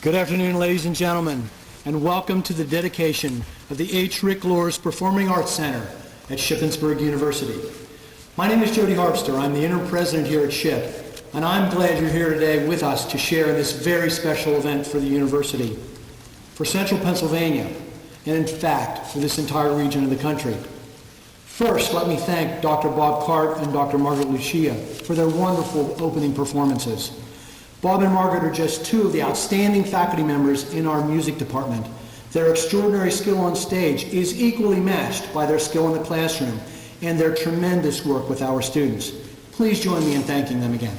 Good afternoon, ladies and gentlemen, and welcome to the dedication of the H. Rick Luhrs Performing Arts Center at Shippensburg University. My name is Jody Harpster. I'm the interim president here at SHIP, and I'm glad you're here today with us to share in this very special event for the university, for Central Pennsylvania, and in fact, for this entire region of the country. First, let me thank Dr. Bob Cart and Dr. Margaret Lucia for their wonderful opening performances. Bob and Margaret are just two of the outstanding faculty members in our music department. Their extraordinary skill on stage is equally matched by their skill in the classroom and their tremendous work with our students. Please join me in thanking them again.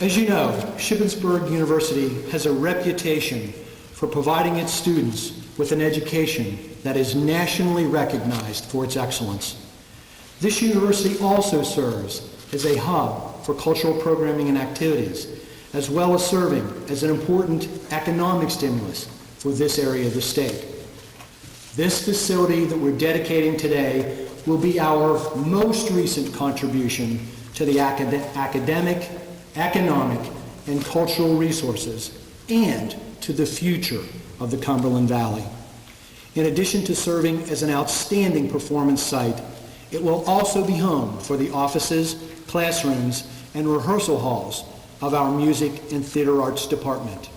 As you know, Shippensburg University has a reputation for providing its students with an education that is nationally recognized for its excellence. This university also serves as a hub for cultural programming and activities, as well as serving as an important economic stimulus for this area of the state. This facility that we're dedicating today will be our most recent contribution to the academic, economic, and cultural resources and to the future of the Cumberland Valley. In addition to serving as an outstanding performance site, it will also be home for the offices, classrooms, and rehearsal halls of our music and theater arts department.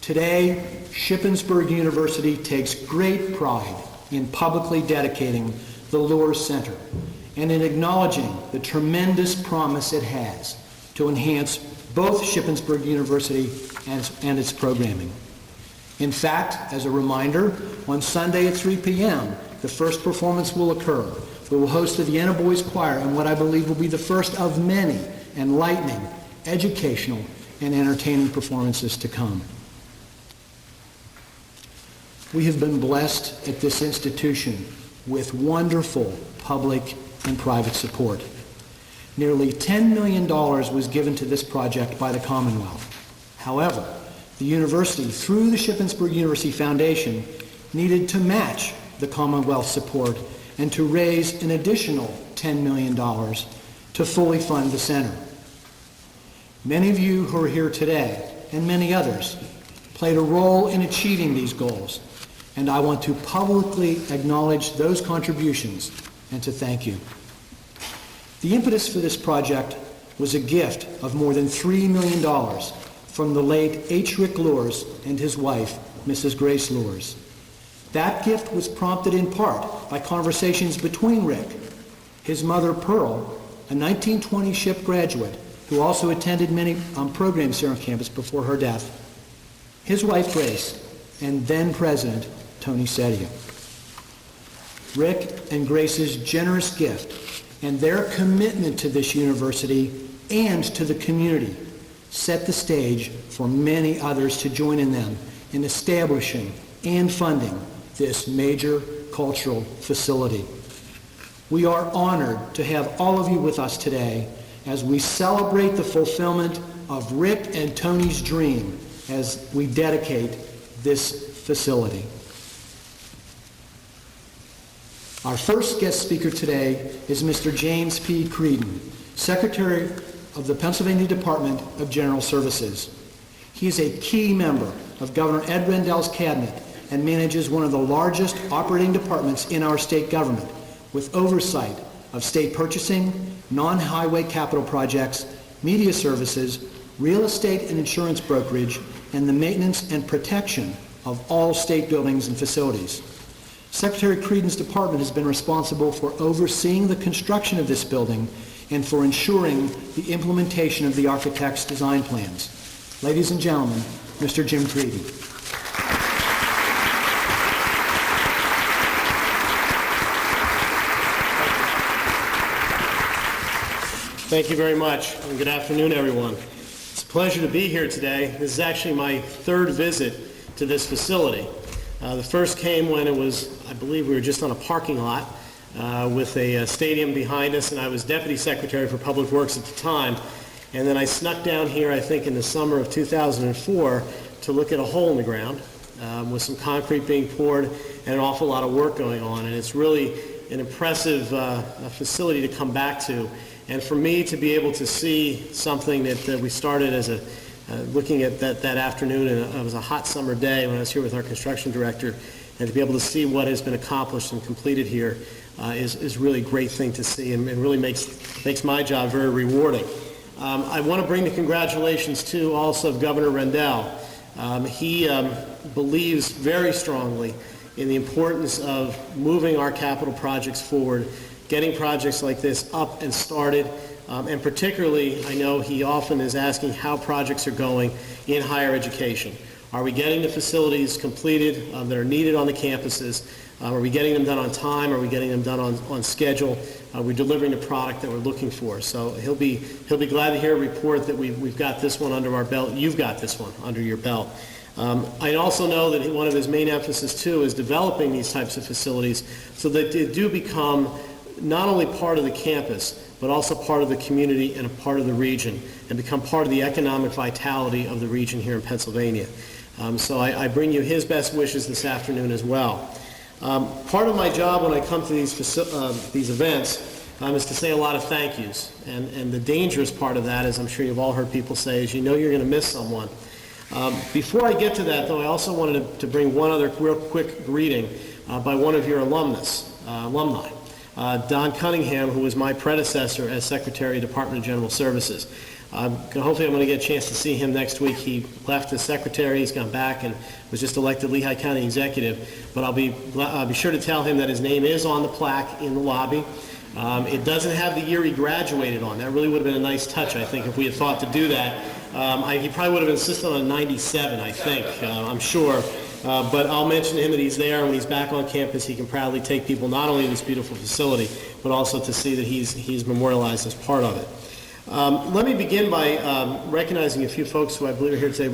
Today, Shippensburg University takes great pride in publicly dedicating the Luhrs Center and in acknowledging the tremendous promise it has to enhance both Shippensburg University and its programming. In fact, as a reminder, on Sunday at 3 p.m., the first performance will occur. We will host the Vienna Boys Choir in what I believe will be the first of many enlightening, educational, and entertaining performances to come. We have been blessed at this institution with wonderful public and private support. Nearly $10 million was given to this project by the Commonwealth. However, the university, through the Shippensburg University Foundation, needed to match the Commonwealth support and to raise an additional $10 million to fully fund the center. Many of you who are here today, and many others, played a role in achieving these goals, and I want to publicly acknowledge those contributions and to thank you. The impetus for this project was a gift of more than $3 million from the late H. Rick Luhrs and his wife, Mrs. Grace Luhrs. That gift was prompted in part by conversations between Rick, his mother Pearl, a 1920 SHIP graduate who also attended many programs here on campus before her death, his wife Grace, and then President Tony Sedia. Rick and Grace's generous gift and their commitment to this university and to the community set the stage for many others to join in them in establishing and funding this major cultural facility. We are honored to have all of you with us today as we celebrate the fulfillment of Rick and Tony's dream as we dedicate this facility. Our first guest speaker today is Mr. James P. Creedon, Secretary of the Pennsylvania Department of General Services. He is a key member of Governor Ed Rendell's cabinet and manages one of the largest operating departments in our state government, with oversight of state purchasing, non-highway capital projects, media services, real estate and insurance brokerage, and the maintenance and protection of all state buildings and facilities. Secretary Creedon's department has been responsible for overseeing the construction of this building and for ensuring the implementation of the architect's design plans. Ladies and gentlemen, Mr. Jim Creedon. Thank you very much, and good afternoon, everyone. It's a pleasure to be here today. This is actually my third visit to this facility. The first came when it was, I believe we were just on a parking lot with a stadium behind us, and I was Deputy Secretary for Public Works at the time. And then I snuck down here, I think in the summer of 2004, to look at a hole in the ground. with some concrete being poured and an awful lot of work going on. And it's really an impressive facility to come back to. And for me to be able to see something that we started as looking at that afternoon, and it was a hot summer day when I was here with our construction director, and to be able to see what has been accomplished and completed here is really a great thing to see, and really makes my job very rewarding. I want to bring the congratulations to also of Governor Rendell. He believes very strongly in the importance of moving our capital projects forward, getting projects like this up and started, and particularly, I know he often is asking how projects are going in higher education. Are we getting the facilities completed that are needed on the campuses? Are we getting them done on time? Are we getting them done on schedule? Are we delivering the product that we're looking for? So he'll be glad to hear a report that we've got this one under our belt. You've got this one under your belt. I also know that one of his main emphasis too is developing these types of facilities so that they do become not only part of the campus, but also part of the community and a part of the region, and become part of the economic vitality of the region here in Pennsylvania. So I bring you his best wishes this afternoon as well. Part of my job when I come to these events is to say a lot of thank yous. And the dangerous part of that, as I'm sure you've all heard people say, is you know you're going to miss someone. Before I get to that, though, I also wanted to bring one other real quick greeting by one of your alumni. Don Cunningham, who was my predecessor as Secretary of Department of General Services. Hopefully I'm going to get a chance to see him next week. He left as Secretary, he's gone back and was just elected Lehigh County Executive. But I'll be sure to tell him that his name is on the plaque in the lobby. It doesn't have the year he graduated on. That really would have been a nice touch, I think, if we had thought to do that. He probably would have insisted on 97, I think, I'm sure. But I'll mention to him that he's there, and when he's back on campus, he can proudly take people not only to this beautiful facility, but also to see that he's memorialized as part of it. Let me begin by recognizing a few folks who I believe are here today.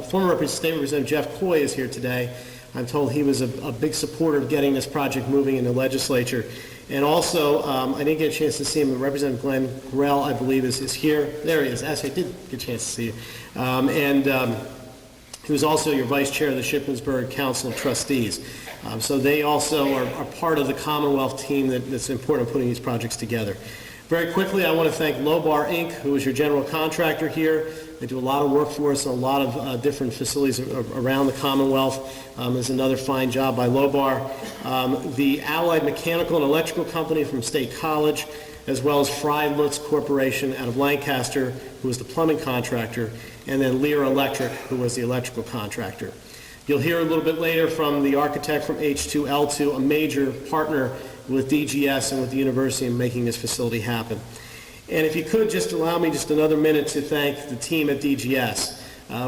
Former State Representative Jeff Coy is here today. I'm told he was a big supporter of getting this project moving in the legislature. And also, I didn't get a chance to see him, Representative Glenn Grell, I believe, is here. There he is. Actually, I did get a chance to see you. He was also your vice chair of the Shippensburg Council of Trustees. So they also are part of the Commonwealth team that's important in putting these projects together. Very quickly, I want to thank Lobar Inc., who is your general contractor here. They do a lot of work for us in a lot of different facilities around the Commonwealth. There's another fine job by Lobar. The Allied Mechanical and Electrical Company from State College, as well as Fry Lutz Corporation out of Lancaster, who was the plumbing contractor, and then Lear Electric, who was the electrical contractor. You'll hear a little bit later from the architect from H2L2, a major partner with DGS and with the university in making this facility happen. And if you could just allow me just another minute to thank the team at DGS.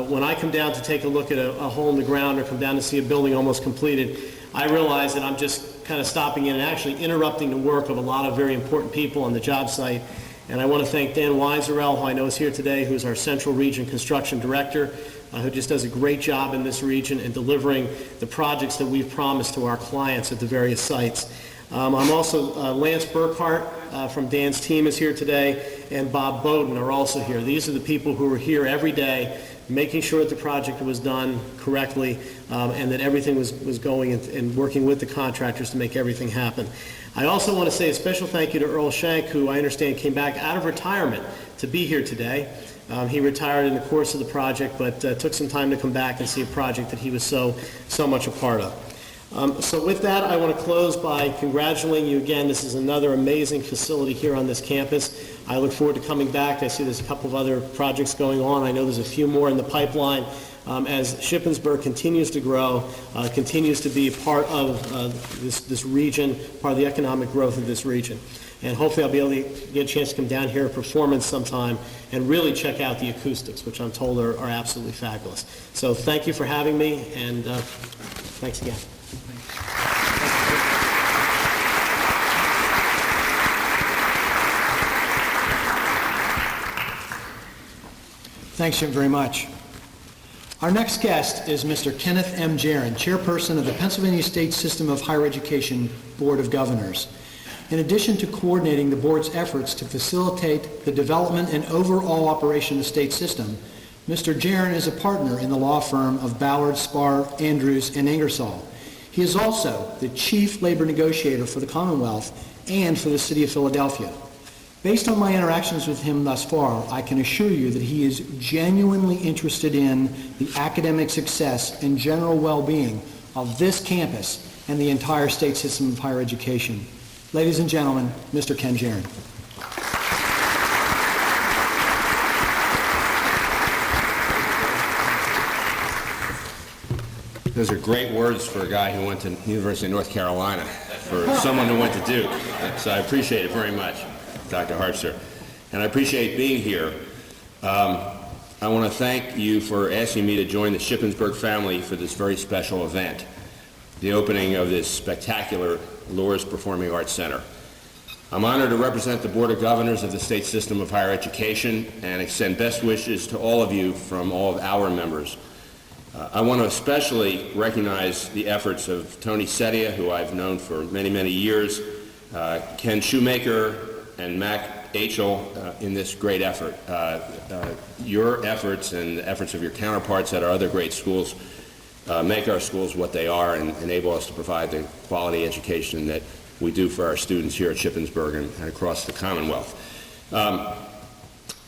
When I come down to take a look at a hole in the ground or come down to see a building almost completed, I realize that I'm just kind of stopping in and actually interrupting the work of a lot of very important people on the job site. And I want to thank Dan Weiserell, who I know is here today, who's our Central Region Construction Director, who just does a great job in this region in delivering the projects that we've promised to our clients at the various sites. I'm also, Lance Burkhart from Dan's team is here today, and Bob Bowden are also here. These are the people who are here every day making sure that the project was done correctly and that everything was going and working with the contractors to make everything happen. I also want to say a special thank you to Earl Shank, who I understand came back out of retirement to be here today. He retired in the course of the project, but took some time to come back and see a project that he was so much a part of. So with that, I want to close by congratulating you again. This is another amazing facility here on this campus. I look forward to coming back. I see there's a couple of other projects going on. I know there's a few more in the pipeline as Shippensburg continues to grow, continues to be part of this region, part of the economic growth of this region. And hopefully I'll be able to get a chance to come down here at Performance sometime and really check out the acoustics, which I'm told are absolutely fabulous. So thank you for having me, and thanks again. Thanks, Jim, very much. Our next guest is Mr. Kenneth M. Jaron, Chairperson of the Pennsylvania State System of Higher Education Board of Governors. In addition to coordinating the board's efforts to facilitate the development and overall operation of the state system, Mr. Jaron is a partner in the law firm of Ballard, Spar, Andrews, and Ingersoll. He is also the chief labor negotiator for the Commonwealth and for the City of Philadelphia. Based on my interactions with him thus far, I can assure you that he is genuinely interested in the academic success and general well-being of this campus and the entire state system of higher education. Ladies and gentlemen, Mr. Ken Jaron. Those are great words for a guy who went to University of North Carolina, for someone who went to Duke. So I appreciate it very much, Dr. Harpster. And I appreciate being here. I want to thank you for asking me to join the Shippensburg family for this very special event, the opening of this spectacular Luhrs Performing Arts Center. I'm honored to represent the Board of Governors of the State System of Higher Education and extend best wishes to all of you from all of our members. I want to especially recognize the efforts of Tony Setia, who I've known for many, many years, Ken Shoemaker, and Mac Achel in this great effort. Your efforts and the efforts of your counterparts at our other great schools make our schools what they are and enable us to provide the quality education that we do for our students here at Shippensburg and across the Commonwealth.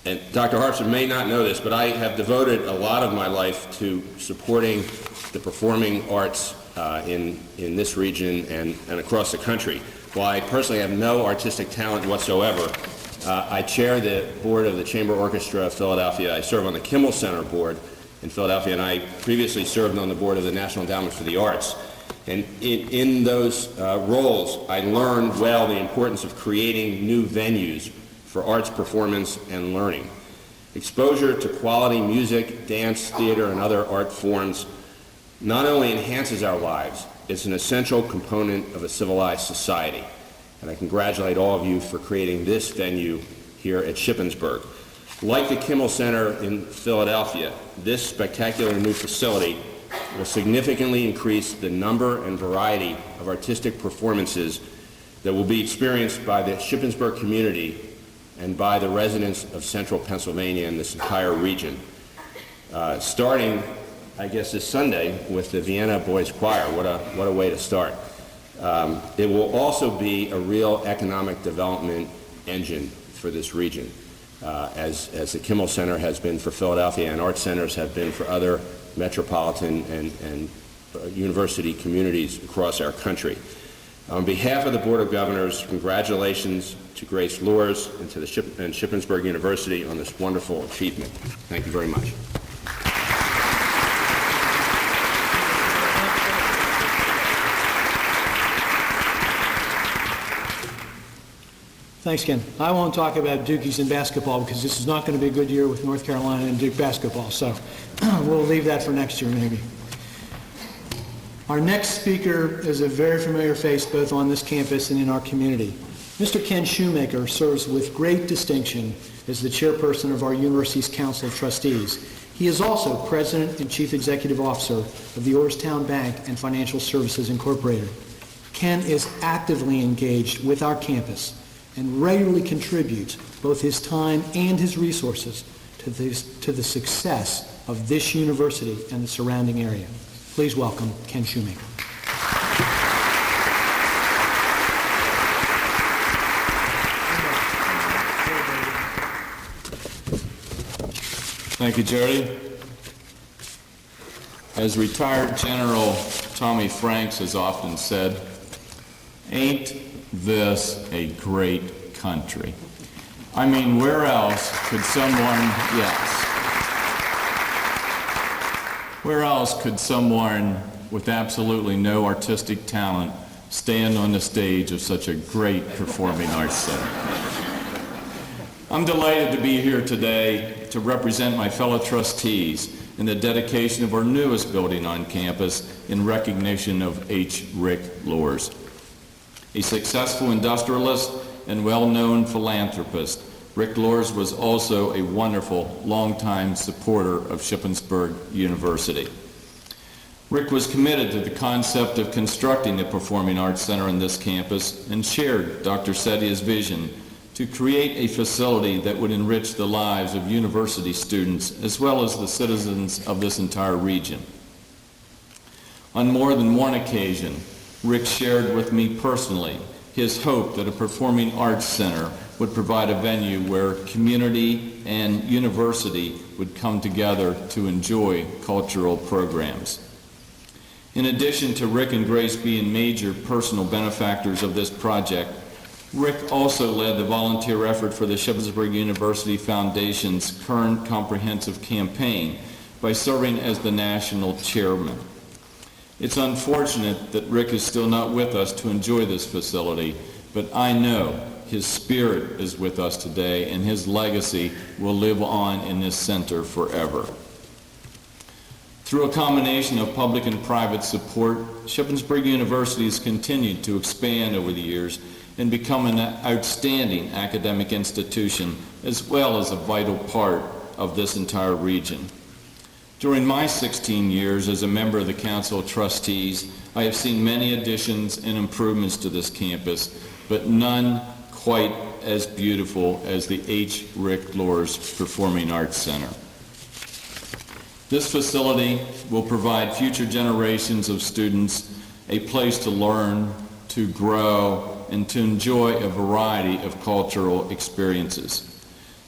And Dr. Harpster may not know this, but I have devoted a lot of my life to supporting the performing arts in this region and across the country. While I personally have no artistic talent whatsoever, I chair the board of the Chamber Orchestra of Philadelphia. I serve on the Kimmel Center board in Philadelphia, and I previously served on the board of the National Endowment for the Arts. And in those roles, I learned well the importance of creating new venues for arts performance and learning. Exposure to quality music, dance, theater, and other art forms not only enhances our lives, it's an essential component of a civilized society. And I congratulate all of you for creating this venue here at Shippensburg. Like the Kimmel Center in Philadelphia, this spectacular new facility will significantly increase the number and variety of artistic performances that will be experienced by the Shippensburg community and by the residents of central Pennsylvania and this entire region. Starting, I guess, this Sunday with the Vienna Boys Choir. What a way to start. It will also be a real economic development engine for this region, as the Kimmel Center has been for Philadelphia and art centers have been for other metropolitan and university communities across our country. On behalf of the Board of Governors, congratulations to Grace Luhrs and to the Shippensburg University on this wonderful achievement. Thank you very much. Thanks, Ken. I won't talk about Dukies in basketball because this is not going to be a good year with North Carolina and Duke basketball, so we'll leave that for next year maybe. Our next speaker is a very familiar face both on this campus and in our community. Mr. Ken Shoemaker serves with great distinction as the chairperson of our university's Council of Trustees. He is also President and Chief Executive Officer of the Orrstown Bank and Financial Services Incorporated. Ken is actively engaged with our campus and regularly contributes both his time and his resources to the success of this university and the surrounding area. Please welcome Ken Shoemaker. Thank you, Jerry. As retired General Tommy Franks has often said, ain't this a great country? I mean, where else could someone with absolutely no artistic talent stand on the stage of such a great performing arts center? I'm delighted to be here today to represent my fellow trustees in the dedication of our newest building on campus in recognition of H. Rick Luhrs. A successful industrialist and well-known philanthropist, Rick Luhrs was also a wonderful, longtime supporter of Shippensburg University. Rick was committed to the concept of constructing the Performing Arts Center on this campus and shared Dr. Setia's vision to create a facility that would enrich the lives of university students as well as the citizens of this entire region. On more than one occasion, Rick shared with me personally his hope that a performing arts center would provide a venue where community and university would come together to enjoy cultural programs. In addition to Rick and Grace being major personal benefactors of this project, Rick also led the volunteer effort for the Shippensburg University Foundation's current comprehensive campaign by serving as the national chairman. It's unfortunate that Rick is still not with us to enjoy this facility, but I know his spirit is with us today and his legacy will live on in this center forever. Through a combination of public and private support, Shippensburg University has continued to expand over the years and become an outstanding academic institution as well as a vital part of this entire region. During my 16 years as a member of the Council of Trustees, I have seen many additions and improvements to this campus, but none quite as beautiful as the H. Rick Luhrs Performing Arts Center. This facility will provide future generations of students a place to learn, to grow, and to enjoy a variety of cultural experiences.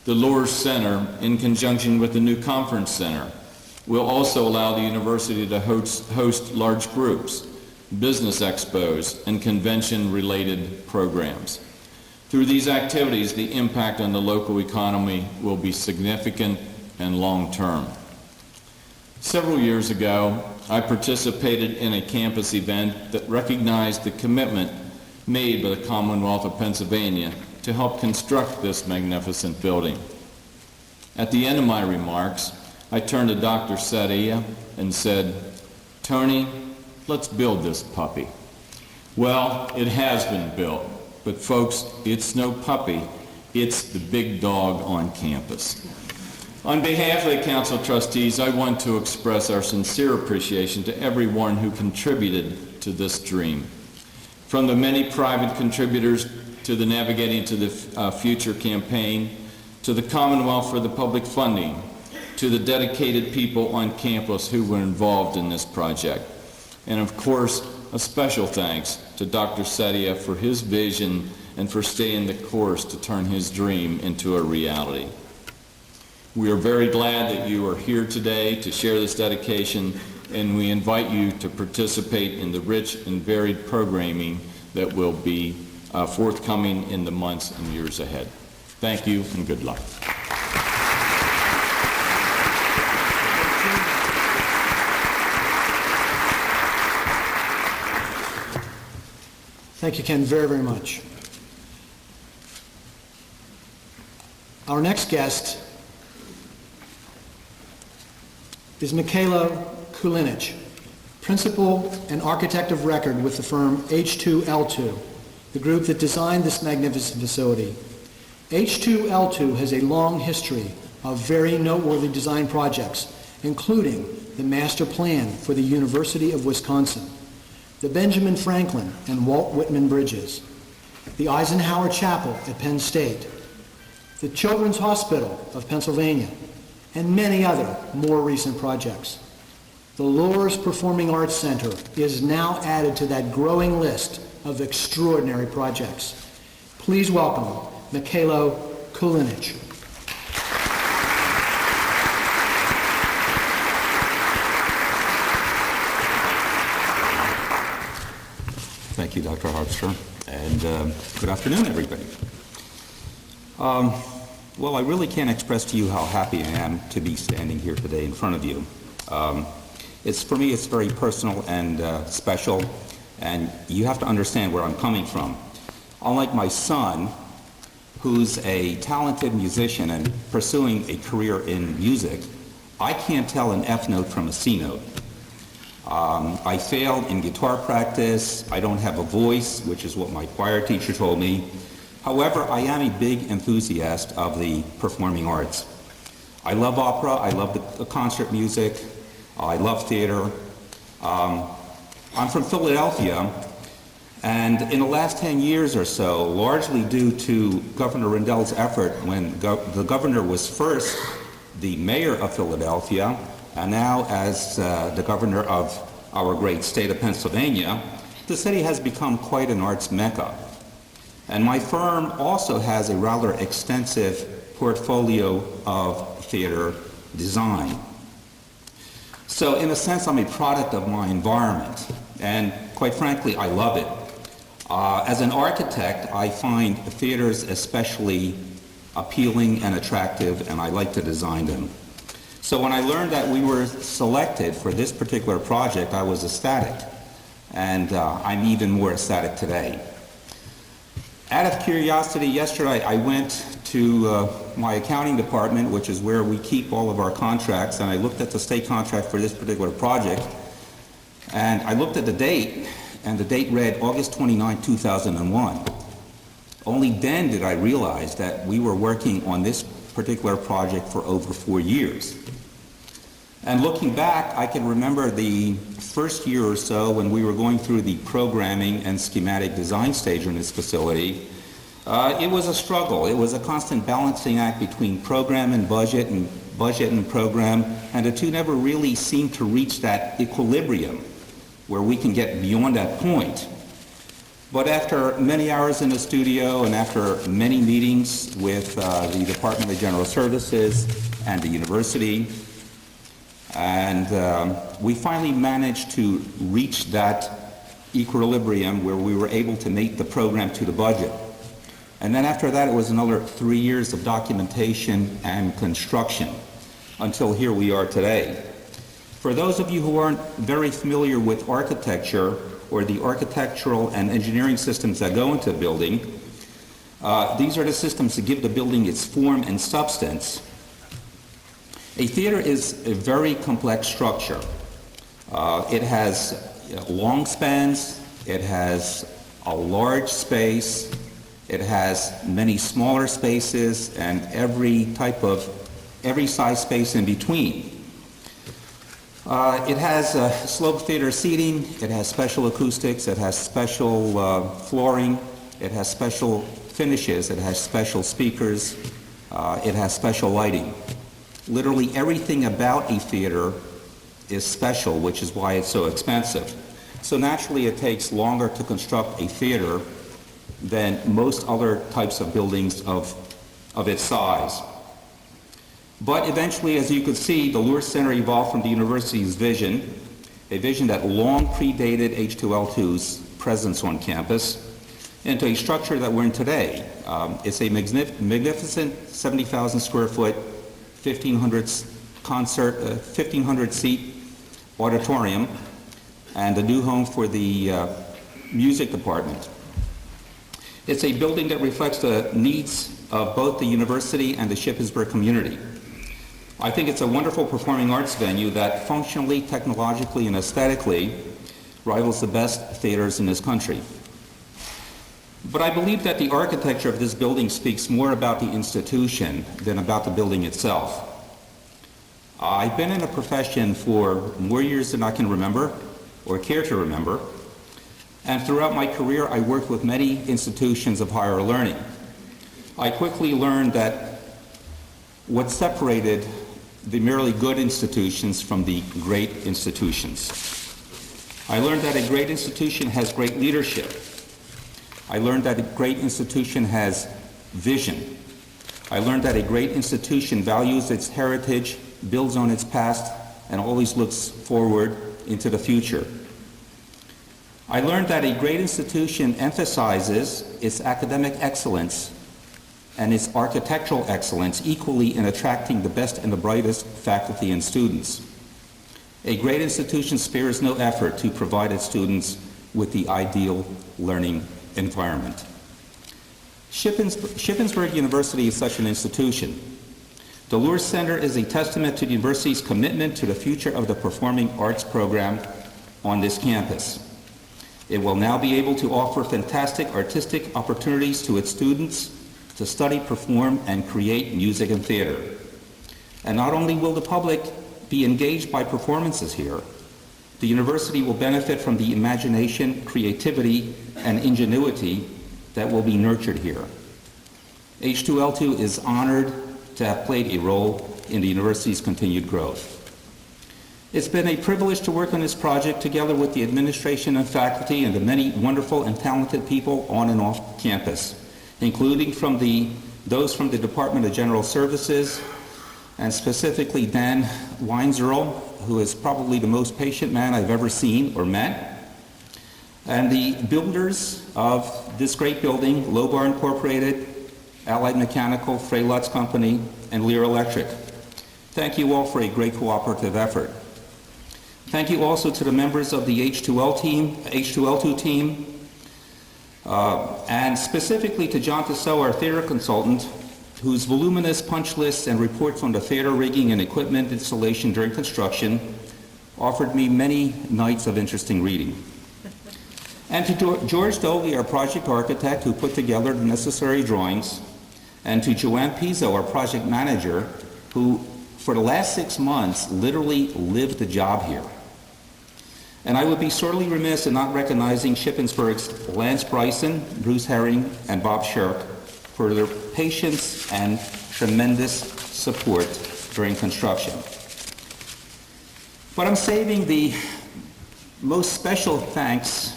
The Luhrs Center, in conjunction with the new Conference Center, will also allow the university to host large groups, business expos, and convention-related programs. Through these activities, the impact on the local economy will be significant and long-term. Several years ago, I participated in a campus event that recognized the commitment made by the Commonwealth of Pennsylvania to help construct this magnificent building. At the end of my remarks, I turned to Dr. Sadia and said, "Tony, let's build this puppy." Well, it has been built, but folks, it's no puppy, it's the big dog on campus. On behalf of the Council of Trustees, I want to express our sincere appreciation to everyone who contributed to this dream. From the many private contributors to the Navigating to the Future campaign, to the Commonwealth for the public funding, to the dedicated people on campus who were involved in this project. And of course, a special thanks to Dr. Sadia for his vision and for staying the course to turn his dream into a reality. We are very glad that you are here today to share this dedication, and we invite you to participate in the rich and varied programming that will be forthcoming in the months and years ahead. Thank you and good luck. Thank you, Ken, very, very much. Our next guest is Michaela Kulinich, principal and architect of record with the firm H2L2, the group that designed this magnificent facility. H2L2 has a long history of very noteworthy design projects, including the master plan for the University of Wisconsin, the Benjamin Franklin and Walt Whitman bridges, the Eisenhower Chapel at Penn State, the Children's Hospital of Pennsylvania, and many other more recent projects. The Luhrs Performing Arts Center is now added to that growing list of extraordinary projects. Please welcome Michaela Kulinich. Thank you, Dr. Harpster, and good afternoon, everybody. Well, I really can't express to you how happy I am to be standing here today in front of you. For me, it's very personal and special, and you have to understand where I'm coming from. Unlike my son, who's a talented musician and pursuing a career in music, I can't tell an F note from a C note. I failed in guitar practice. I don't have a voice, which is what my choir teacher told me. However, I am a big enthusiast of the performing arts. I love opera. I love the concert music. I love theater. I'm from Philadelphia, And in the last 10 years or so, largely due to Governor Rendell's effort when the governor was first the mayor of Philadelphia, and now as the governor of our great state of Pennsylvania, the city has become quite an arts mecca. And my firm also has a rather extensive portfolio of theater design. So in a sense, I'm a product of my environment, and quite frankly, I love it. As an architect, I find theaters especially appealing and attractive, and I like to design them. So when I learned that we were selected for this particular project, I was ecstatic, and I'm even more ecstatic today. Out of curiosity, yesterday I went to my accounting department, which is where we keep all of our contracts, and I looked at the state contract for this particular project, and I looked at the date, and the date read August 29, 2001. Only then did I realize that we were working on this particular project for over 4 years. And looking back, I can remember the first year or so when we were going through the programming and schematic design stage in this facility. It was a struggle. It was a constant balancing act between program and budget and program, and the two never really seemed to reach that equilibrium where we can get beyond that point. But after many hours in the studio and after many meetings with the Department of General Services and the university, and we finally managed to reach that equilibrium where we were able to mate the program to the budget. And then after that, it was another 3 years of documentation and construction until here we are today. For those of you who aren't very familiar with architecture or the architectural and engineering systems that go into a building, these are the systems that give the building its form and substance. A theater is a very complex structure. It has long spans, it has a large space, it has many smaller spaces, and every size space in between. It has sloped theater seating, it has special acoustics, it has special flooring, it has special finishes, it has special speakers, it has special lighting. Literally everything about a theater is special, which is why it's so expensive. So naturally it takes longer to construct a theater than most other types of buildings of its size. But eventually, as you could see, the Luhrs Center evolved from the university's vision, a vision that long predated H2L2's presence on campus, into a structure that we're in today. It's a magnificent 70,000 square foot, 1,500 seat auditorium, and a new home for the music department. It's a building that reflects the needs of both the university and the Shippensburg community. I think it's a wonderful performing arts venue that functionally, technologically, and aesthetically rivals the best theaters in this country. But I believe that the architecture of this building speaks more about the institution than about the building itself. I've been in a profession for more years than I can remember or care to remember, and throughout my career I worked with many institutions of higher learning. I quickly learned that what separated the merely good institutions from the great institutions. I learned that a great institution has great leadership. I learned that a great institution has vision. I learned that a great institution values its heritage, builds on its past, and always looks forward into the future. I learned that a great institution emphasizes its academic excellence and its architectural excellence equally in attracting the best and the brightest faculty and students. A great institution spares no effort to provide its students with the ideal learning environment. Shippensburg University is such an institution. The Luhrs Center is a testament to the university's commitment to the future of the performing arts program on this campus. It will now be able to offer fantastic artistic opportunities to its students to study, perform, and create music and theater. And not only will the public be engaged by performances here, The university will benefit from the imagination, creativity, and ingenuity that will be nurtured here. H2L2 is honored to have played a role in the university's continued growth. It's been a privilege to work on this project together with the administration and faculty and the many wonderful and talented people on and off campus, including those from the Department of General Services, and specifically Dan Weinzierl, who is probably the most patient man I've ever seen or met, and the builders of this great building, Lobar Incorporated, Allied Mechanical, Frey Lutz Company, and Lear Electric. Thank you all for a great cooperative effort. Thank you also to the members of the H2L2 team, and specifically to John Tissot, our theater consultant, whose voluminous punch lists and reports on the theater rigging and equipment installation during construction offered me many nights of interesting reading. And to George Doley, our project architect, who put together the necessary drawings, and to Joanne Pizzo, our project manager, who for the last 6 months literally lived the job here. And I would be sorely remiss in not recognizing Shippensburg's Lance Bryson, Bruce Herring, and Bob Shirk for their patience and tremendous support during construction. But I'm saving the most special thanks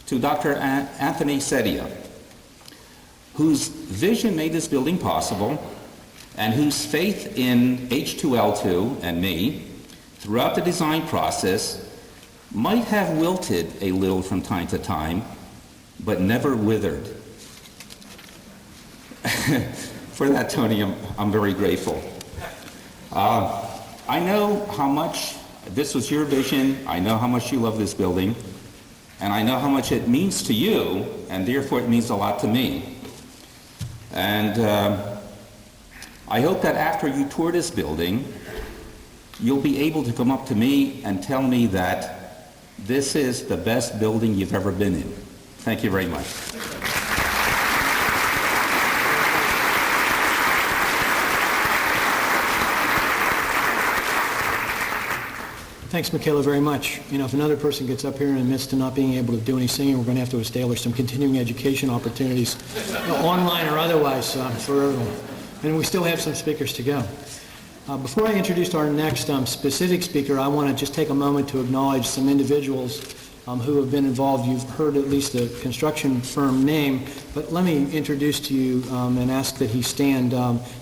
to Dr. Anthony Sedia, whose vision made this building possible and whose faith in H2L2 and me throughout the design process might have wilted a little from time to time, but never withered. For that, Tony, I'm very grateful. I know how much this was your vision. I know how much you love this building. And I know how much it means to you, and therefore it means a lot to me. And I hope that after you tour this building, you'll be able to come up to me and tell me that this is the best building you've ever been in. Thank you very much. Thanks, Michaela, very much. You know, if another person gets up here and admits to not being able to do any singing, we're going to have to establish some continuing education opportunities, online or otherwise, for everyone. And we still have some speakers to go. Before I introduce our next specific speaker, I want to just take a moment to acknowledge some individuals who have been involved. You've heard at least the construction firm name, but let me introduce to you and ask that he stand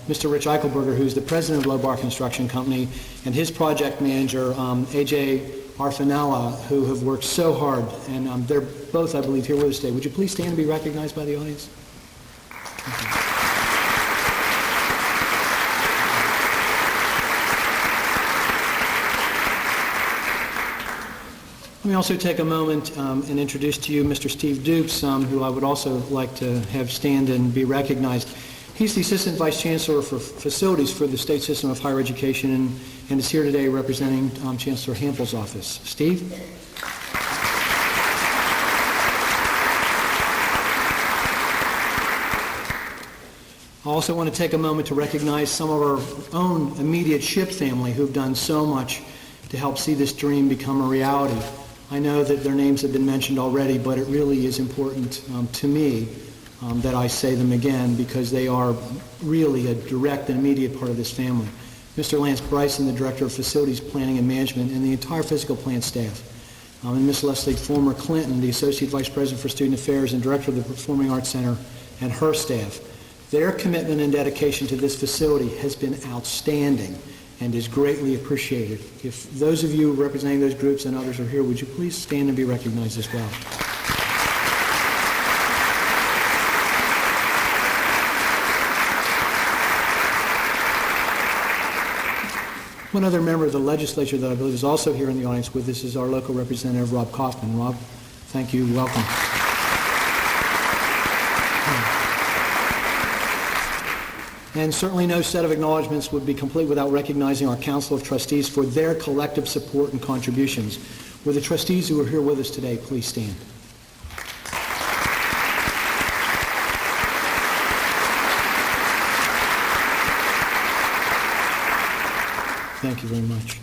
Mr. Rich Eichelberger, who's the president of Lobar Construction Company, and his project manager, A.J. Arfanella, who have worked so hard, and they're both, I believe, here with us today. Would you please stand and be recognized by the audience? Okay. Let me also take a moment and introduce to you Mr. Steve Dukes, who I would also like to have stand and be recognized. He's the Assistant Vice Chancellor for Facilities for the State System of Higher Education and is here today representing Chancellor Hampel's office. Steve? I also want to take a moment to recognize some of our own immediate Ship family who've done so much to help see this dream become a reality. I know that their names have been mentioned already, but it really is important to me that I say them again because they are really a direct and immediate part of this family. Mr. Lance Bryson, the Director of Facilities Planning and Management, and the entire physical plant staff. And Ms. Leslie Fulmer Clinton, the Associate Vice President for Student Affairs and Director of the Performing Arts Center, and her staff. Their commitment and dedication to this facility has been outstanding and is greatly appreciated. If those of you representing those groups and others are here, would you please stand and be recognized as well? One other member of the legislature that I believe is also here in the audience with us is our local representative, Rob Kaufman. Rob, thank you. Welcome. And certainly no set of acknowledgments would be complete without recognizing our Council of Trustees for their collective support and contributions. Will the trustees who are here with us today please stand? Thank you very much.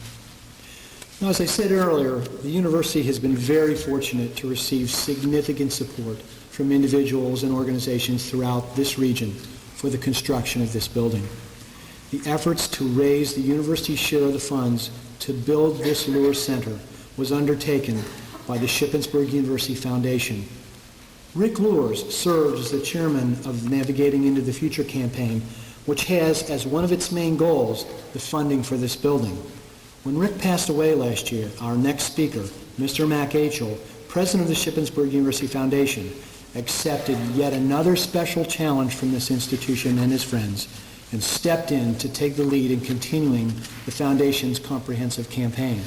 Now, as I said earlier, the university has been very fortunate to receive significant support from individuals and organizations throughout this region for the construction of this building. The efforts to raise the university's share of the funds to build this Luhrs Center was undertaken by the Shippensburg University Foundation. Rick Luhrs served as the chairman of the Navigating into the Future campaign, which has as one of its main goals the funding for this building. When Rick passed away last year, our next speaker, Mr. Mac Achel, president of the Shippensburg University Foundation, accepted yet another special challenge from this institution and his friends and stepped in to take the lead in continuing the Foundation's comprehensive campaign.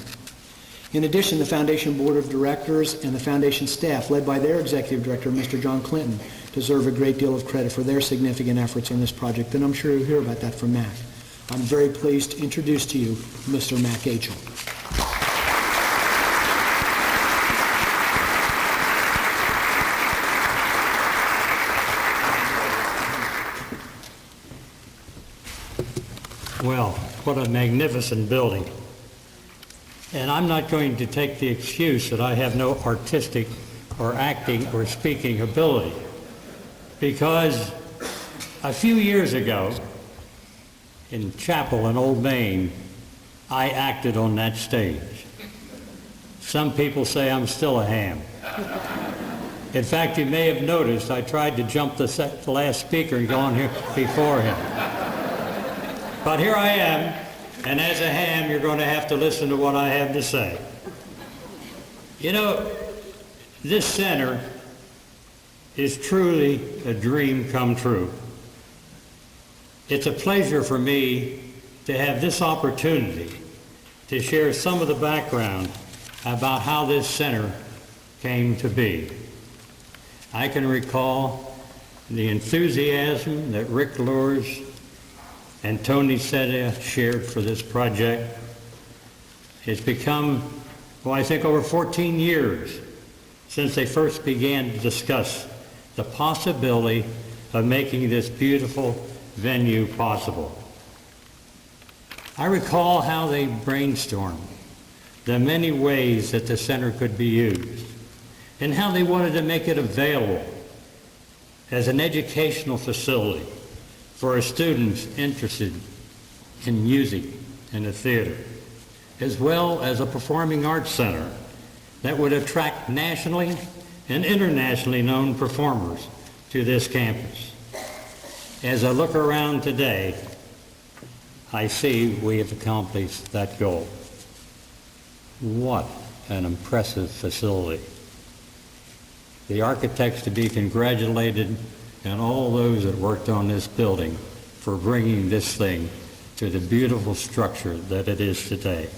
In addition, the Foundation Board of Directors and the Foundation staff, led by their Executive Director, Mr. John Clinton, deserve a great deal of credit for their significant efforts on this project, and I'm sure you'll hear about that from Mac. I'm very pleased to introduce to you Mr. Mac Achel. Well, what a magnificent building. And I'm not going to take the excuse that I have no artistic or acting or speaking ability, because a few years ago in Chapel in Old Main, I acted on that stage. Some people say I'm still a ham. In fact, you may have noticed I tried to jump the last speaker and go on here before him. But here I am, and as a ham, you're going to have to listen to what I have to say. You know, this center is truly a dream come true. It's a pleasure for me to have this opportunity to share some of the background about how this center came to be. I can recall the enthusiasm that Rick Luhrs and Tony Seta shared for this project. It's become, well, I think over 14 years since they first began to discuss the possibility of making this beautiful venue possible. I recall how they brainstormed the many ways that the center could be used and how they wanted to make it available as an educational facility for students interested in music and the theater, as well as a performing arts center that would attract nationally and internationally known performers to this campus. As I look around today, I see we have accomplished that goal. What an impressive facility. The architects to be congratulated, and all those that worked on this building for bringing this thing to the beautiful structure that it is today.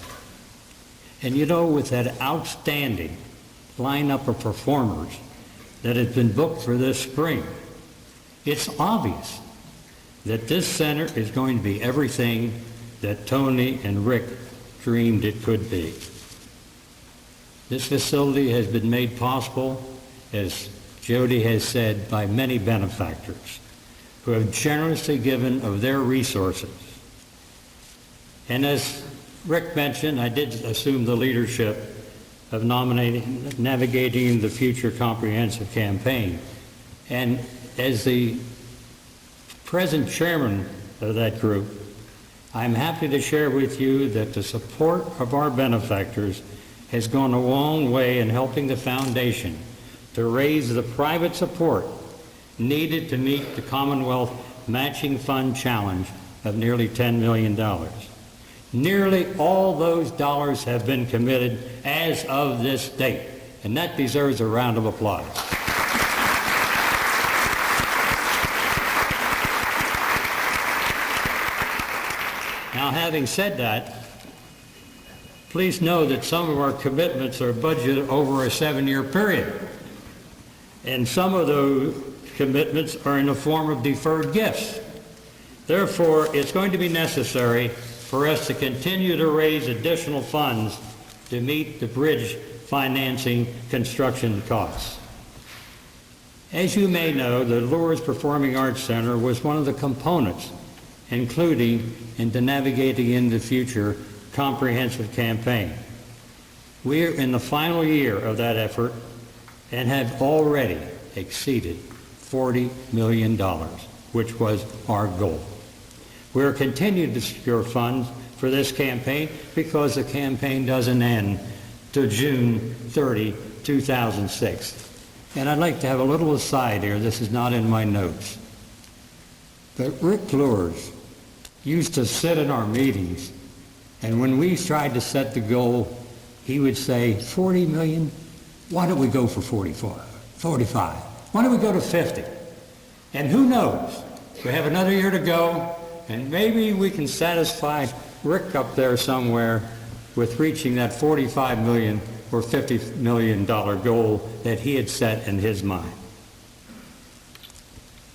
And you know, with that outstanding lineup of performers that has been booked for this spring, it's obvious that this center is going to be everything that Tony and Rick dreamed it could be. This facility has been made possible, as Jody has said, by many benefactors who have generously given of their resources. And as Rick mentioned, I did assume the leadership of Navigating the Future Comprehensive Campaign. And as the present chairman of that group, I'm happy to share with you that the support of our benefactors has gone a long way in helping the foundation to raise the private support needed to meet the Commonwealth Matching Fund challenge of nearly $10 million. Nearly all those dollars have been committed as of this date, and that deserves a round of applause. Now, having said that, please know that some of our commitments are budgeted over a 7-year period. And some of those commitments are in the form of deferred gifts. Therefore, it's going to be necessary for us to continue to raise additional funds to meet the bridge financing construction costs. As you may know, the Luhrs Performing Arts Center was one of the components, including in the Navigating in the Future comprehensive campaign. We're in the final year of that effort and have already exceeded $40 million, which was our goal. We're continuing to secure funds for this campaign because the campaign doesn't end till June 30, 2006. And I'd like to have a little aside here. This is not in my notes. But Rick Luhrs used to sit in our meetings, and when we tried to set the goal, he would say, 40 million? Why don't we go for 45? Why don't we go to 50? And who knows? We have another year to go, and maybe we can satisfy Rick up there somewhere with reaching that 45 million or $50 million goal that he had set in his mind.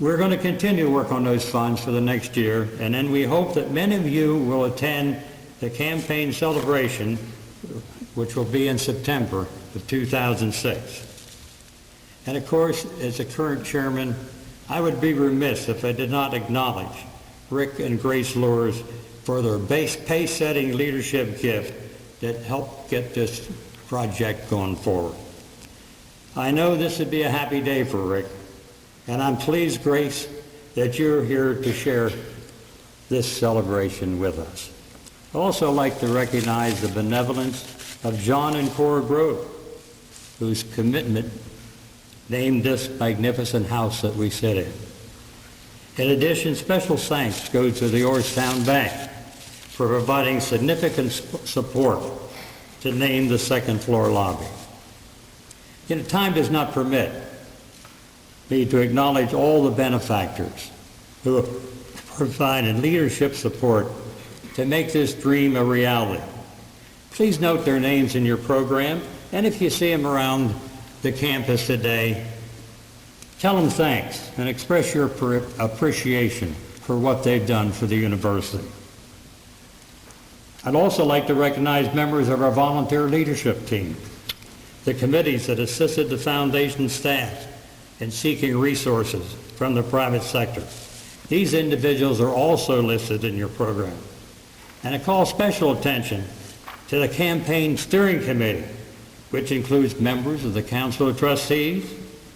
We're going to continue to work on those funds for the next year, and then we hope that many of you will attend the campaign celebration, which will be in September of 2006. And of course, as the current chairman, I would be remiss if I did not acknowledge Rick and Grace Luhrs for their pace-setting leadership gift that helped get this project going forward. I know this would be a happy day for Rick, and I'm pleased, Grace, that you're here to share this celebration with us. I'd also like to recognize the benevolence of John and Cora Grove, whose commitment named this magnificent house that we sit in. In addition, special thanks go to the Orrstown Bank for providing significant support to name the second floor lobby. You know, time does not permit me to acknowledge all the benefactors who have provided leadership support to make this dream a reality. Please note their names in your program, and if you see them around the campus today, tell them thanks and express your appreciation for what they've done for the university. I'd also like to recognize members of our volunteer leadership team, the committees that assisted the foundation staff in seeking resources from the private sector. These individuals are also listed in your program. And I call special attention to the campaign steering committee, which includes members of the Council of Trustees,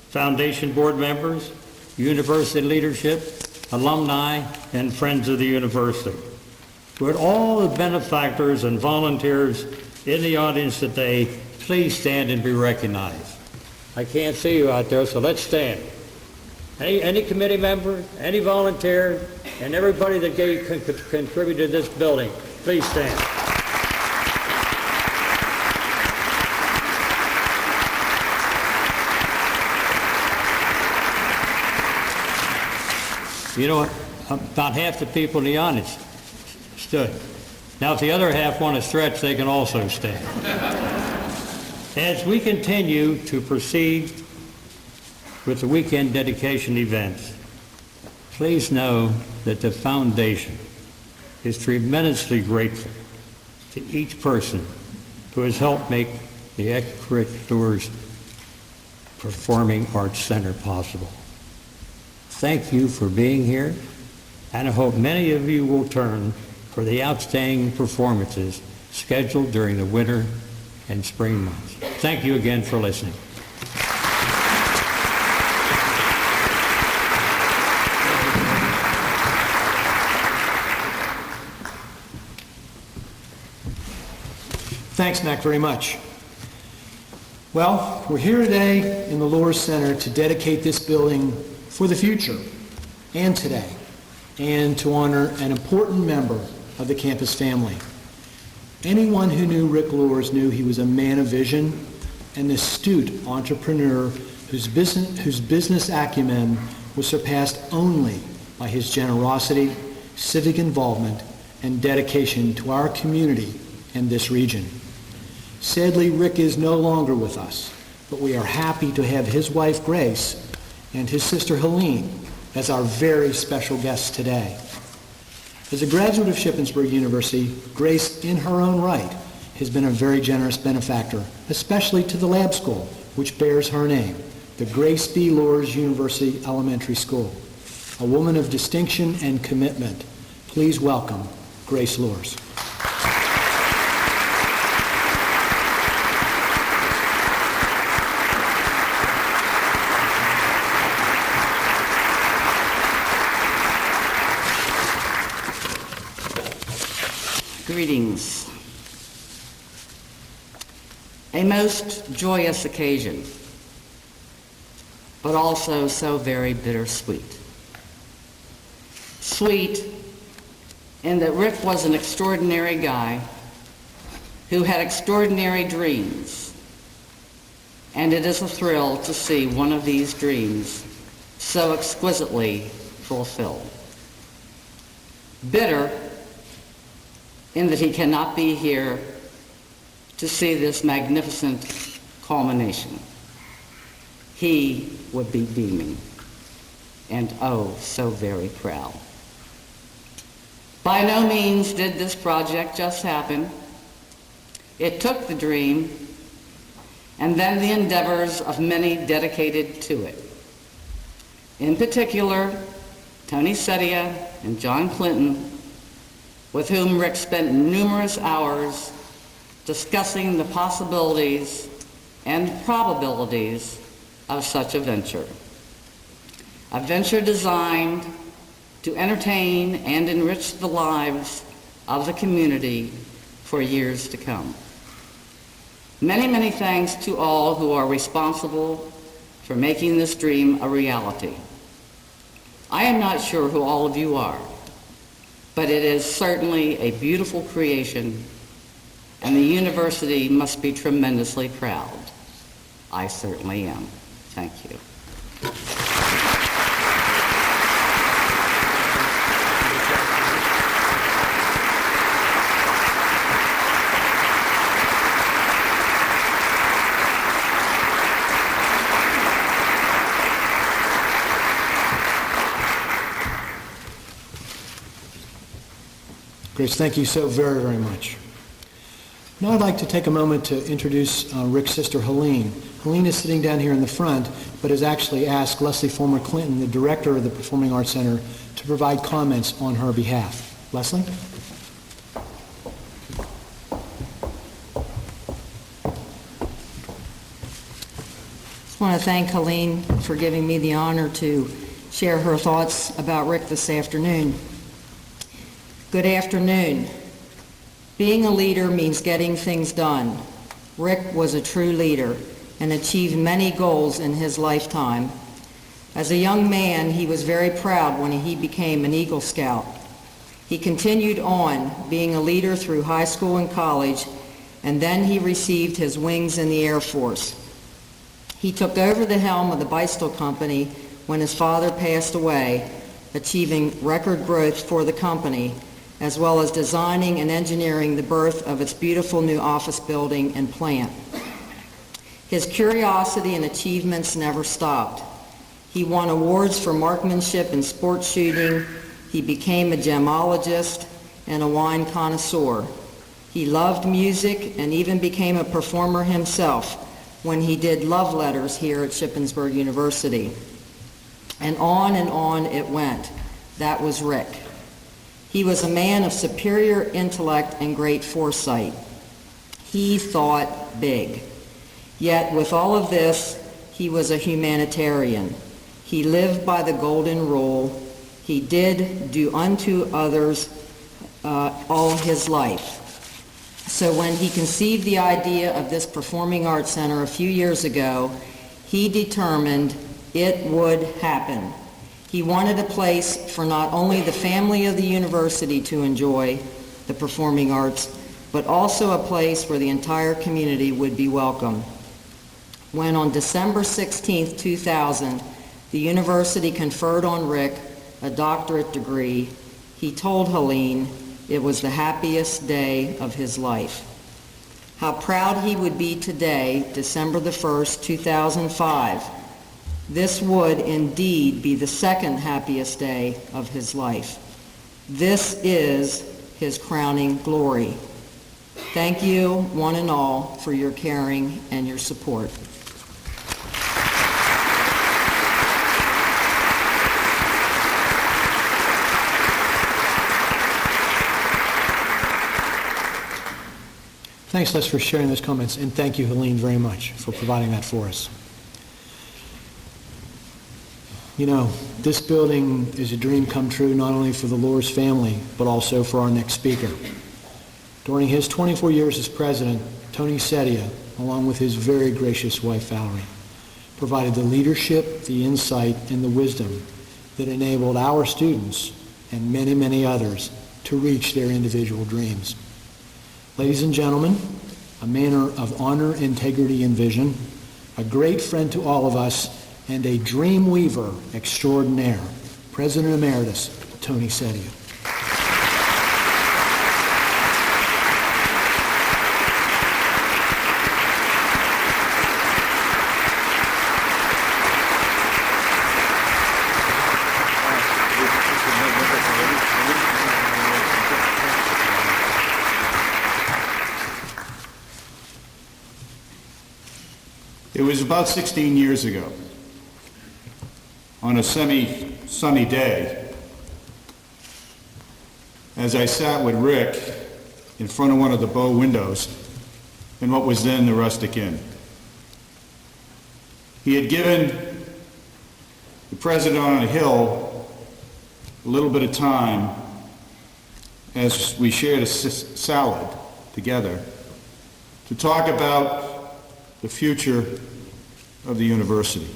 foundation board members, university leadership, alumni, and friends of the university. Would all the benefactors and volunteers in the audience today please stand and be recognized? I can't see you out there, so let's stand. Any committee member, any volunteer, and everybody that contributed to this building, please stand. You know what? About half the people in the audience stood. Now, if the other half want to stretch, they can also stand. As we continue to proceed with the weekend dedication events, please know that the foundation is tremendously grateful to each person who has helped make the Rick Luhrs Performing Arts Center possible. Thank you for being here, and I hope many of you will turn for the outstanding performances scheduled during the winter and spring months. Thank you again for listening. Thanks, Mac, very much. Well, we're here today in the Luhrs Center to dedicate this building for the future and today, and to honor an important member of the campus family. Anyone who knew Rick Luhrs knew he was a man of vision, an astute entrepreneur whose business acumen was surpassed only by his generosity, civic involvement, and dedication to our community and this region. Sadly, Rick is no longer with us, but we are happy to have his wife, Grace, and his sister, Helene, as our very special guests today. As a graduate of Shippensburg University, Grace, in her own right, has been a very generous benefactor, especially to the lab school, which bears her name, the Grace B. Luhrs University Elementary School. A woman of distinction and commitment. Please welcome Grace Luhrs. Greetings. A most joyous occasion, but also so very bittersweet. Sweet in that Rick was an extraordinary guy who had extraordinary dreams, and it is a thrill to see one of these dreams so exquisitely fulfilled. Bitter in that he cannot be here to see this magnificent culmination. He would be beaming, and oh, so very proud. By no means did this project just happen. It took the dream and then the endeavors of many dedicated to it. In particular, Tony Sedia and John Clinton, with whom Rick spent numerous hours discussing the possibilities and probabilities of such a venture. A venture designed to entertain and enrich the lives of the community for years to come. Many, many thanks to all who are responsible for making this dream a reality. I am not sure who all of you are, but it is certainly a beautiful creation, and the university must be tremendously proud. I certainly am. Thank you. Grace, thank you so very, very much. Now I'd like to take a moment to introduce Rick's sister, Helene. Helene is sitting down here in the front, but has actually asked Leslie Fulmer Clinton, the director of the Performing Arts Center, to provide comments on her behalf. Leslie? I want to thank Helene for giving me the honor to share her thoughts about Rick this afternoon. Good afternoon. Being a leader means getting things done. Rick was a true leader and achieved many goals in his lifetime. As a young man, he was very proud when he became an Eagle Scout. He continued on being a leader through high school and college, and then he received his wings in the Air Force. He took over the helm of the bicycle company when his father passed away, achieving record growth for the company, as well as designing and engineering the birth of its beautiful new office building and plant. His curiosity and achievements never stopped. He won awards for marksmanship and sport shooting. He became a gemologist and a wine connoisseur. He loved music and even became a performer himself when he did love letters here at Shippensburg University. And on it went. That was Rick. He was a man of superior intellect and great foresight. He thought big. Yet with all of this, he was a humanitarian. He lived by the golden rule. He did do unto others all his life. So when he conceived the idea of this Performing Arts Center a few years ago, he determined it would happen. He wanted a place for not only the family of the university to enjoy the performing arts, but also a place where the entire community would be welcome. When on December 16, 2000, the university conferred on Rick a doctorate degree, he told Helene it was the happiest day of his life. How proud he would be today, December the 1st, 2005. This would indeed be the second happiest day of his life. This is his crowning glory. Thank you, one and all, for your caring and your support. Thanks, Les, for sharing those comments, and thank you, Helene, very much for providing that for us. You know, this building is a dream come true not only for the Luhrs family, but also for our next speaker. During his 24 years as president, Tony Sedia, along with his very gracious wife Valerie, provided the leadership, the insight, and the wisdom that enabled our students and many, many others to reach their individual dreams. Ladies and gentlemen, a man of honor, integrity, and vision, a great friend to all of us, and a dream weaver extraordinaire, President Emeritus Tony Sedia. It was about 16 years ago, on a semi-sunny day, as I sat with Rick in front of one of the bow windows in what was then the Rustic Inn. He had given the president on a hill a little bit of time as we shared a salad together to talk about the future of the university.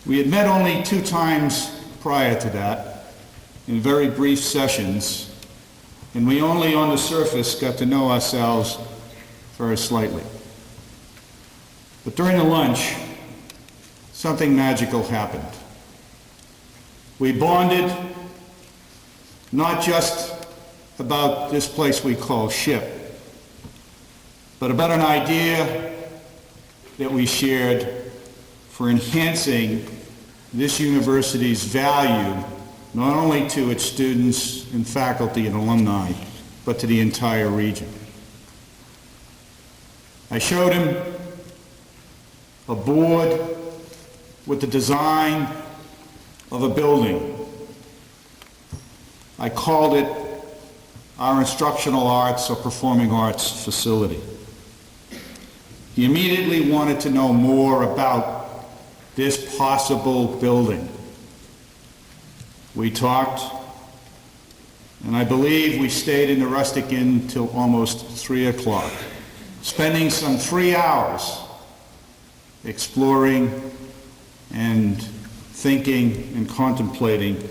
We had met only 2 times prior to that in very brief sessions, and we only on the surface got to know ourselves very slightly. But during the lunch, something magical happened. We bonded not just about this place we call Ship, but about an idea that we shared for enhancing this university's value, not only to its students and faculty and alumni, but to the entire region. I showed him a board with the design of a building. I called it our Instructional Arts or Performing Arts Facility. He immediately wanted to know more about this possible building. We talked, and I believe we stayed in the Rustic Inn till almost 3 o'clock, spending some 3 hours exploring and thinking and contemplating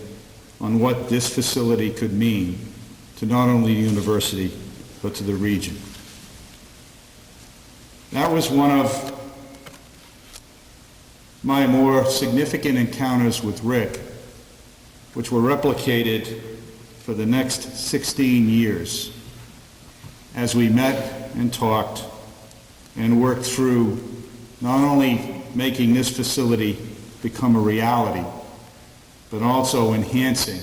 on what this facility could mean to not only the university, but to the region. That was one of my more significant encounters with Rick, which were replicated for the next 16 years as we met and talked and worked through not only making this facility become a reality, but also enhancing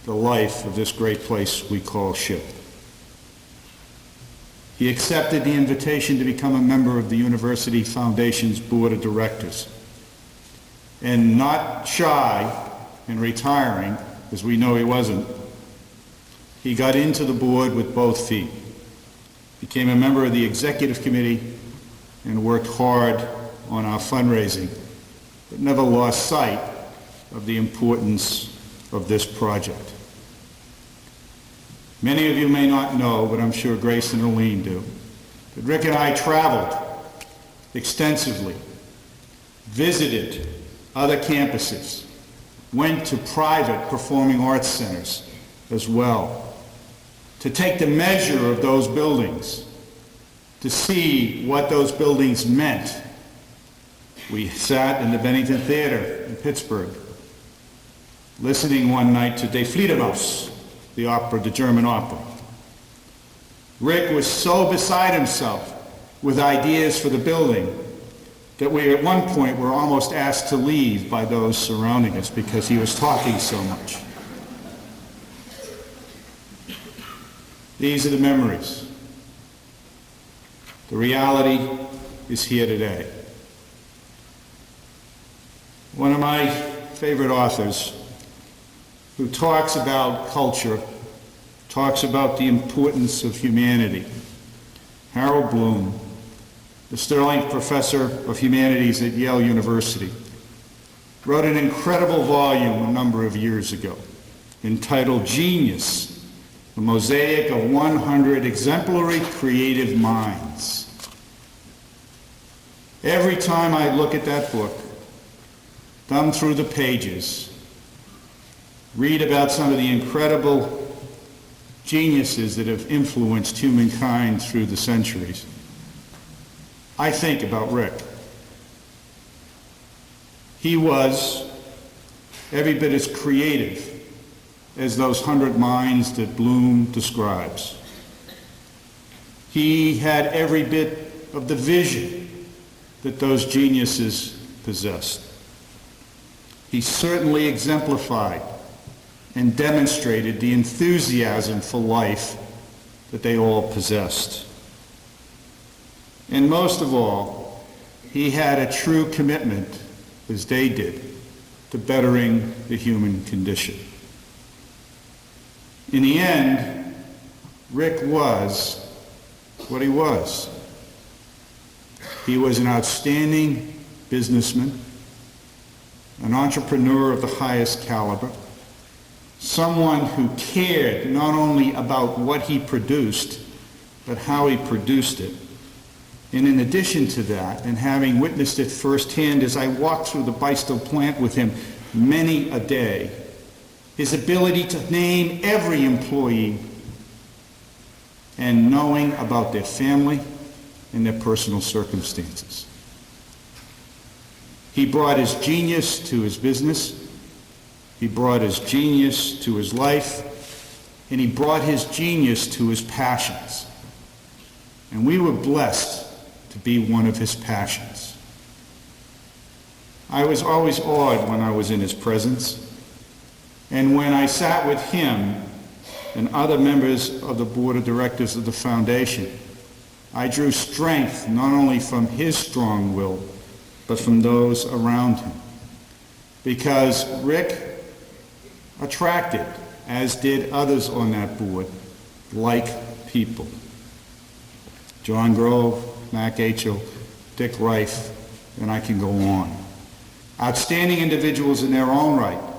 the life of this great place we call Ship. He accepted the invitation to become a member of the University Foundation's Board of Directors. And not shy in retiring, as we know he wasn't, he got into the board with both feet, became a member of the executive committee, and worked hard on our fundraising, but never lost sight of the importance of this project. Many of you may not know, but I'm sure Grace and Arlene do, that Rick and I traveled extensively, visited other campuses, went to private performing arts centers as well, to take the measure of those buildings, to see what those buildings meant. We sat in the Bennington Theater in Pittsburgh, listening one night to Die Fledermaus, the opera, the German opera. Rick was so beside himself with ideas for the building that we at one point were almost asked to leave by those surrounding us because he was talking so much. These are the memories. The reality is here today. One of my favorite authors who talks about culture, talks about the importance of humanity, Harold Bloom, the Sterling Professor of Humanities at Yale University, wrote an incredible volume a number of years ago entitled Genius, a mosaic of 100 exemplary creative minds. Every time I look at that book, thumb through the pages, read about some of the incredible geniuses that have influenced humankind through the centuries, I think about Rick. He was every bit as creative as those 100 minds that Bloom describes. He had every bit of the vision that those geniuses possessed. He certainly exemplified and demonstrated the enthusiasm for life that they all possessed. And most of all, he had a true commitment, as they did, to bettering the human condition. In the end, Rick was what he was. He was an outstanding businessman, an entrepreneur of the highest caliber, someone who cared not only about what he produced, but how he produced it. And in addition to that, and having witnessed it firsthand as I walked through the Bristol plant with him many a day, his ability to name every employee and knowing about their family and their personal circumstances. He brought his genius to his business, he brought his genius to his life, and he brought his genius to his passions. And we were blessed to be one of his passions. I was always awed when I was in his presence, and when I sat with him and other members of the board of directors of the foundation, I drew strength not only from his strong will, but from those around him. Because Rick attracted, as did others on that board, like people. John Grove, Mac Achel, Dick Reif, and I can go on. Outstanding individuals in their own right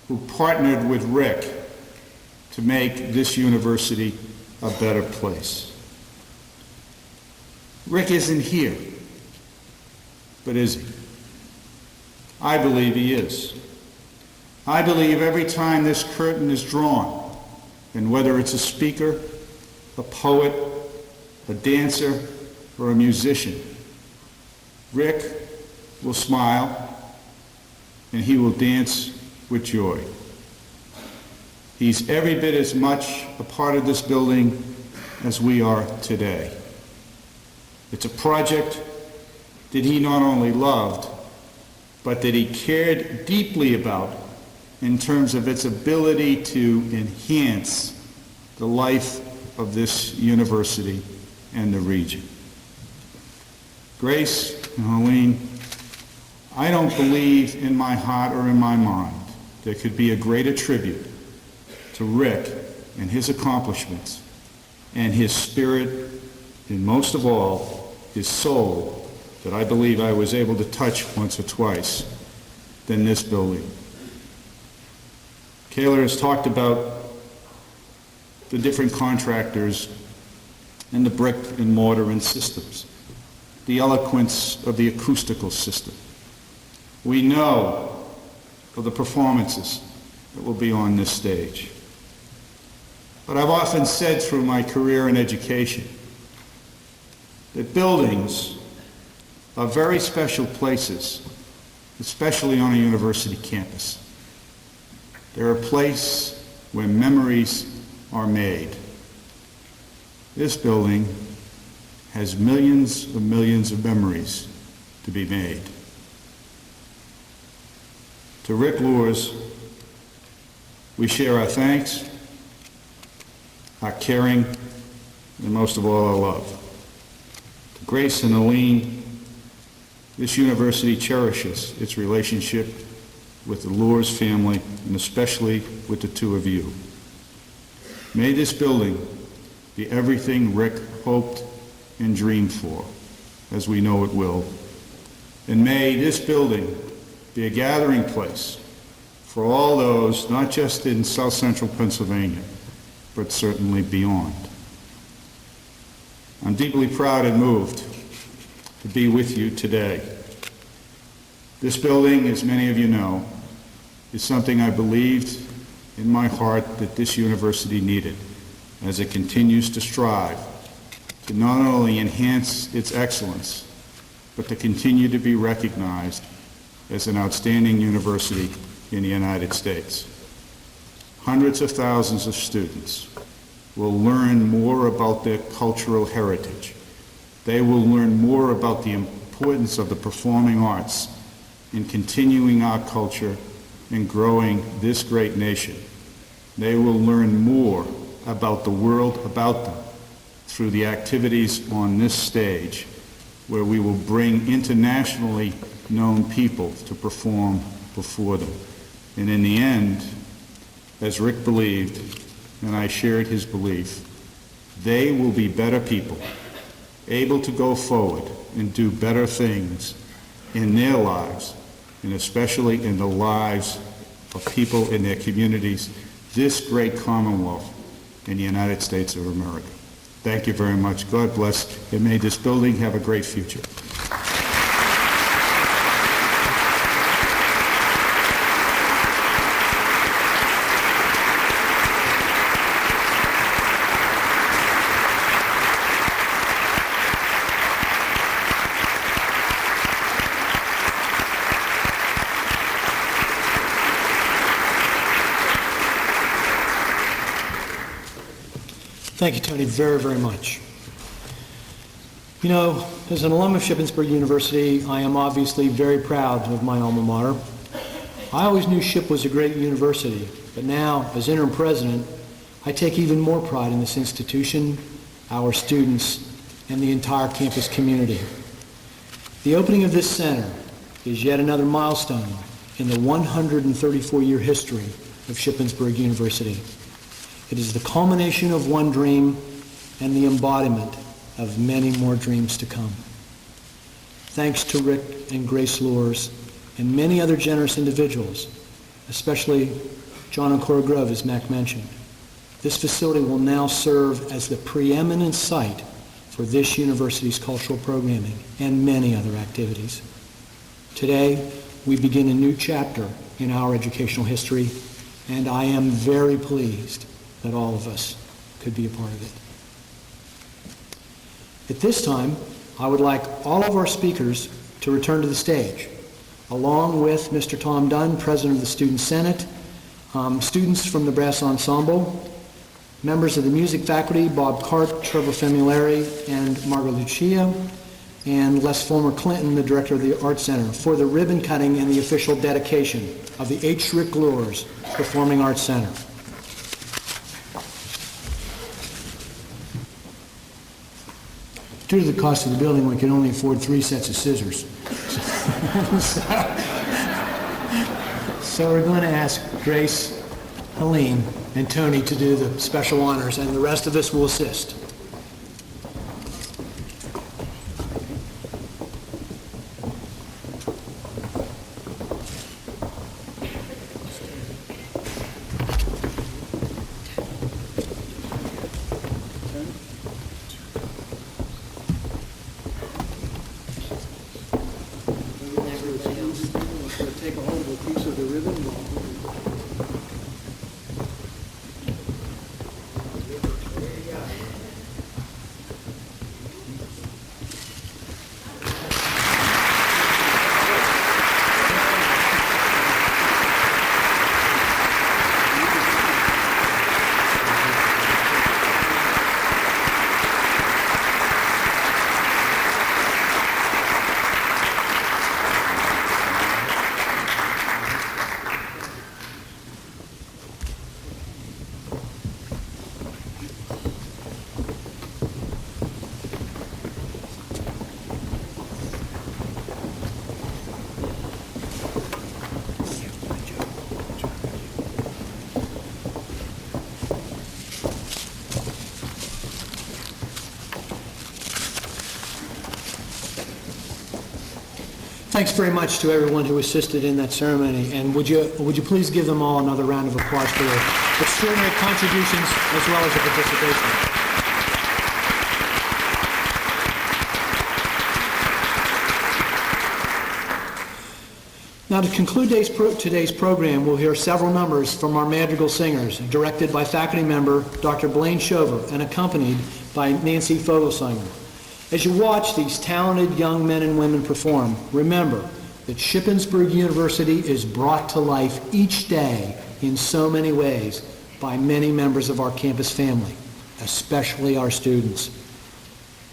who partnered with Rick to make this university a better place. Rick isn't here, but is he? I believe he is. I believe every time this curtain is drawn, and whether it's a speaker, a poet, a dancer, or a musician, Rick will smile and he will dance with joy. He's every bit as much a part of this building as we are today. It's a project that he not only loved, but that he cared deeply about in terms of its ability to enhance the life of this university and the region. Grace and Helene, I don't believe in my heart or in my mind there could be a greater tribute to Rick and his accomplishments and his spirit, and most of all, his soul, that I believe I was able to touch once or twice, than this building. Kayla has talked about the different contractors and the brick and mortar and systems, the eloquence of the acoustical system. We know of the performances that will be on this stage. But I've often said through my career in education that buildings are very special places, especially on a university campus. They're a place where memories are made. This building has millions of memories to be made. To Rick Luhrs, we share our thanks, our caring, and most of all, our love. To Grace and Aline, this university cherishes its relationship with the Luhrs family, and especially with the two of you. May this building be everything Rick hoped and dreamed for, as we know it will. And may this building be a gathering place for all those, not just in South Central Pennsylvania, but certainly beyond. I'm deeply proud and moved to be with you today. This building, as many of you know, is something I believed in my heart that this university needed as it continues to strive to not only enhance its excellence, but to continue to be recognized as an outstanding university in the United States. Hundreds of thousands of students will learn more about their cultural heritage. They will learn more about the importance of the performing arts in continuing our culture and growing this great nation. They will learn more about the world about them through the activities on this stage, where we will bring internationally known people to perform before them. And in the end, as Rick believed, and I shared his belief, they will be better people, able to go forward and do better things in their lives, and especially in the lives of people in their communities, this great Commonwealth in the United States of America. Thank you very much. God bless, and may this building have a great future. Thank you, Tony, very, very much. You know, as an alum of Shippensburg University, I am obviously very proud of my alma mater. I always knew Shipp was a great university, but now, as interim president, I take even more pride in this institution, our students, and the entire campus community. The opening of this center is yet another milestone in the 134-year history of Shippensburg University. It is the culmination of one dream and the embodiment of many more dreams to come. Thanks to Rick and Grace Luhrs and many other generous individuals, especially John and Cora Grove, as Mac mentioned, this facility will now serve as the preeminent site for this university's cultural programming and many other activities. Today, we begin a new chapter in our educational history, and I am very pleased that all of us could be a part of it. At this time, I would like all of our speakers to return to the stage, along with Mr. Tom Dunn, President of the Student Senate, students from the brass ensemble, members of the music faculty, Bob Cart, Trevor Femulari, and Margaret Lucia, and Les Fulmer Clinton, the Director of the Art Center, for the ribbon cutting and the official dedication of the H. Rick Luhrs Performing Arts Center. Due to the cost of the building, we can only afford 3 sets of scissors. So we're going to ask Grace, Helene, and Tony to do the special honors, and the rest of us will assist. Thanks very much to everyone who assisted in that ceremony, and would you please give them all another round of applause for their extraordinary contributions as well as your participation. Now, to conclude today's program, we'll hear several numbers from our Madrigal Singers, directed by faculty member Dr. Blaine Shover and accompanied by Nancy Fogelsinger. As you watch these talented young men and women perform, remember that Shippensburg University is brought to life each day in so many ways by many members of our campus family, especially our students.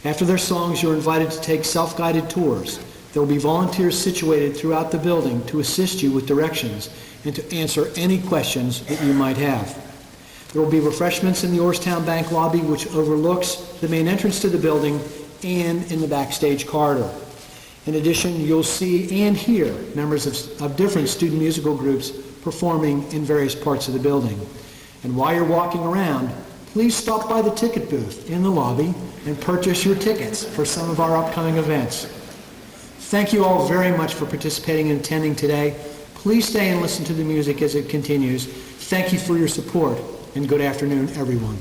After their songs, you're invited to take self-guided tours. There will be volunteers situated throughout the building to assist you with directions and to answer any questions that you might have. There will be refreshments in the Orrstown Bank lobby, which overlooks the main entrance to the building, and in the backstage corridor. In addition, you'll see and hear members of different student musical groups performing in various parts of the building. And while you're walking around, please stop by the ticket booth in the lobby and purchase your tickets for some of our upcoming events. Thank you all very much for participating and attending today. Please stay and listen to the music as it continues. Thank you for your support, and good afternoon, everyone.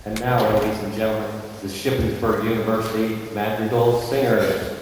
And now, ladies and gentlemen, the Shippensburg University Madrigal Singers.